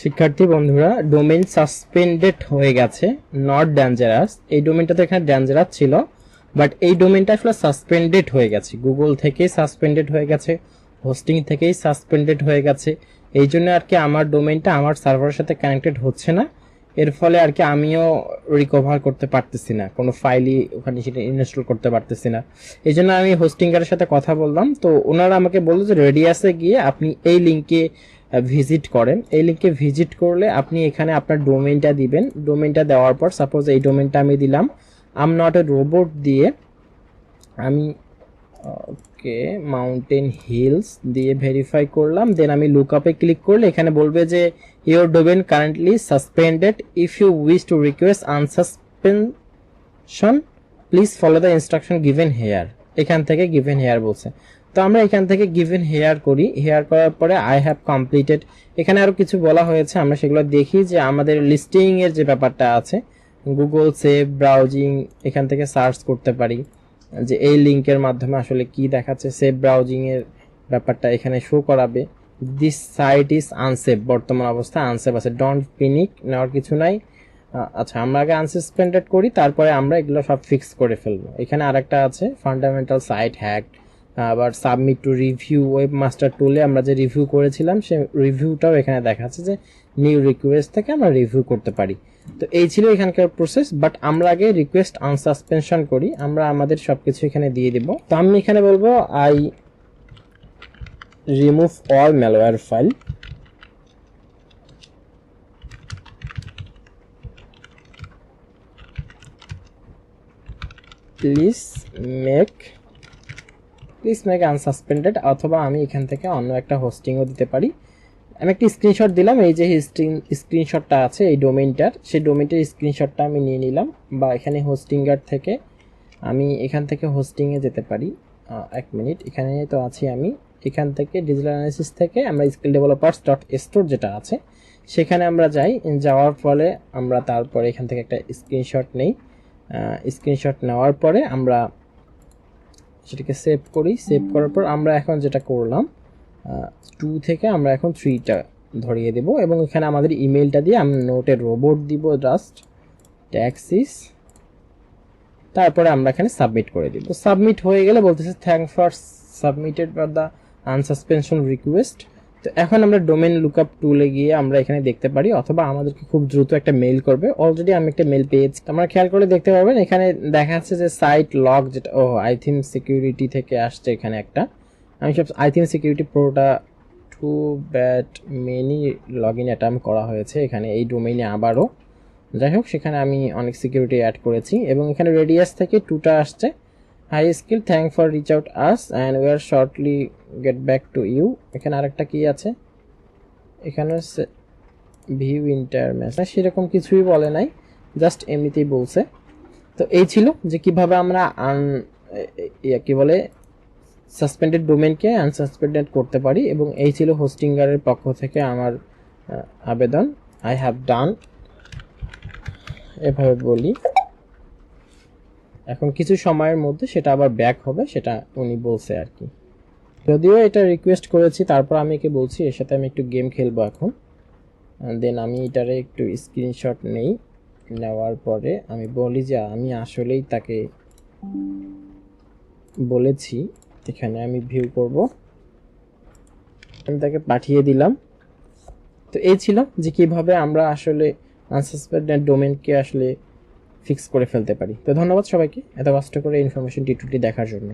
শিক্ষার্থী বন্ধুরা, domain suspended হয়ে গেছে, নট ডেঞ্জারাস। এই ডোমেইনটা তো এখানে ডেঞ্জারাস ছিল, বাট এই ডোমেইনটা আসলে সাসপেন্ডেড হয়ে গেছে, গুগল থেকেই সাসপেন্ডেড হয়ে গেছে, হোস্টিং থেকেই সাসপেন্ডেড হয়ে গেছে। এই জন্য আর কি আমার ডোমেইনটা আমার সার্ভারের সাথে কানেক্টেড হচ্ছে না। এর ফলে আর কি আমিও রিকভার করতে পারতেছি না, কোনো ফাইলই ওখানে সেটা ইনস্টল করতে পারতেছি না। এই জন্য আমি হোস্টিংয়ের সাথে কথা বললাম, তো ওনারা আমাকে বললো যে রেডিয়াসে গিয়ে আপনি এই লিঙ্কে ভিজিট করেন। এই লিঙ্কে ভিজিট করলে আপনি এখানে আপনার ডোমেইনটা দিবেন। ডোমেইনটা দেওয়ার পর সাপোজ এই ডোমেইনটা আমি দিলাম আম নট এ রোবট দিয়ে, আমি ওকে মাউন্টেন হিলস দিয়ে ভেরিফাই করলাম। দেন আমি লুকআপে ক্লিক করলে এখানে বলবে যে your domain currently suspended, if you wish to request unsuspension please follow the instruction given here. এখান থেকে গিভেন হেয়ার বলছে, তো আমরা এখান থেকে গিভেন হেয়ার করি। হেয়ার করার পরে আই হ্যাভ কমপ্লিটেড, এখানে আরো কিছু বলা হয়েছে, আমরা সেগুলো দেখি। যে আমাদের লিস্টিং এর যে ব্যাপারটা আছে, গুগল সেভ ব্রাউজিং, এখান থেকে সার্চ করতে পারি যে এই লিংকের মাধ্যমে আসলে কি দেখাচ্ছে। সেভ ব্রাউজিং এর ব্যাপারটা এখানে শো করাবে। দিস সাইট ইজ আনসেভ, বর্তমান অবস্থা আনসেভ আছে, ডোন্ট প্যানিক, নেওয়ার কিছু নাই। আচ্ছা, আমরা আগে আনসাসপেন্ডেড করি, তারপরে আমরা এগুলো সব ফিক্স করে ফেলবো। এখানে আরেকটা আছে ফান্ডামেন্টাল সাইট হ্যাক, আবার submit to review, web master টুলে আমরা যে রিভিউ করেছিলাম সে রিভিউটাও এখানে দেখাচ্ছে যে নিউ রিকোয়েস্ট থেকে আমরা রিভিউ করতে পারি। তো এই ছিল এখানকার প্রসেস, বাট আমরা আগে রিকোয়েস্ট আনসাসপেনশন করি, আমরা আমাদের সবকিছু এখানে দিয়ে দিব। তো আমি এখানে বলবো I remove all malware file, please make unsuspended, অথবা আমি এখান থেকে অন্য একটা হোস্টিংও দিতে পারি। আমি একটা স্ক্রিনশট দিলাম, এই যে স্ক্রিনশটটা আছে এই ডোমেইনটার, সেই ডোমেইনটার স্ক্রিনশটটা আমি নিয়ে নিলাম। বা এখানে হোস্টিংগার থেকে আমি এখান থেকে হোস্টিংয়ে যেতে পারি। এক মিনিট, এখানে তো আছি আমি। এখান থেকে ডিজিটাল অ্যানালিসিস থেকে আমরা স্কিল ডেভেলপার্স ডট স্টোর যেটা আছে সেখানে আমরা যাই। যাওয়ার ফলে আমরা তারপরে এখান থেকে একটা স্ক্রিনশট নেই। স্ক্রিনশট নেওয়ার পরে আমরা সেটাকে সেভ করি। সেভ করার পর আমরা এখন যেটা করলাম, 2 থেকে আমরা এখন 3টা ধরিয়ে দেব, এবং এখানে আমাদের ইমেলটা দিয়ে আমি নোটে রোবট দিব, জাস্ট ট্যাক্সিস, তারপরে আমরা এখানে সাবমিট করে দিব। সাবমিট হয়ে গেলে বলতেছে thanks for submitted for the unsuspension request. তো এখন আমরা ডোমেইন লুকআপ টুলে গিয়ে আমরা এখানে দেখতে পারি, অথবা আমাদেরকে খুব দ্রুত একটা মেইল করবে। অলরেডি আমি একটা মেইল পেয়েছি, আমরা খেয়াল করে দেখতে পারবেন এখানে দেখা যাচ্ছে যে সাইট লগ, যেটা আই থিঙ্ক সিকিউরিটি থেকে আসছে। এখানে একটা আমি সব আই থিঙ্ক সিকিউরিটি প্রোটা টু ব্যাট মেনি লগ ইন অ্যাটেম্প করা হয়েছে এখানে এই ডোমেইনে আবারও। যাই হোক, সেখানে আমি অনেক সিকিউরিটি অ্যাড করেছি, এবং এখানে রেডিয়াস থেকে 2টা আসছে। Hi skill, thank for reach out us and we are shortly get back to you. এখানে আরেকটা কি আছে, এখানে ভিউ ইন্টারমেস, সেরকম কিছুই বলে নাই, জাস্ট এমনিতেই বলছে। তো এই ছিল যে কিভাবে আমরা কি বলে সাসপেন্ডেড ডোমেইনকে আনসাসপেন্ডেড করতে পারি, এবং এই ছিল হোস্টিঙ্গারের পক্ষ থেকে আমার আবেদন। আই হ্যাভ ডান, এভাবে বলি। এখন কিছু সময়ের মধ্যে সেটা আবার ব্যাক হবে, সেটা উনি বলছে আর কি। যদিও এটা রিকোয়েস্ট করেছি, তারপর আমি একে বলছি এর সাথে আমি একটু গেম খেলবো এখন। দেন আমি এটারে একটু স্ক্রিনশট নেই, নেওয়ার পরে আমি বলি যে আমি আসলেই তাকে বলেছি। এখানে আমি ভিউ করব, আমি তাকে পাঠিয়ে দিলাম। তো এই ছিল যে কিভাবে আমরা আসলে আনসাসপেক্টেড ডোমেইনকে আসলে ফিক্স করে ফেলতে পারি। তো ধন্যবাদ সবাইকে এত কষ্ট করে ইনফরমেশন টিউটোরিয়ালটি দেখার জন্য।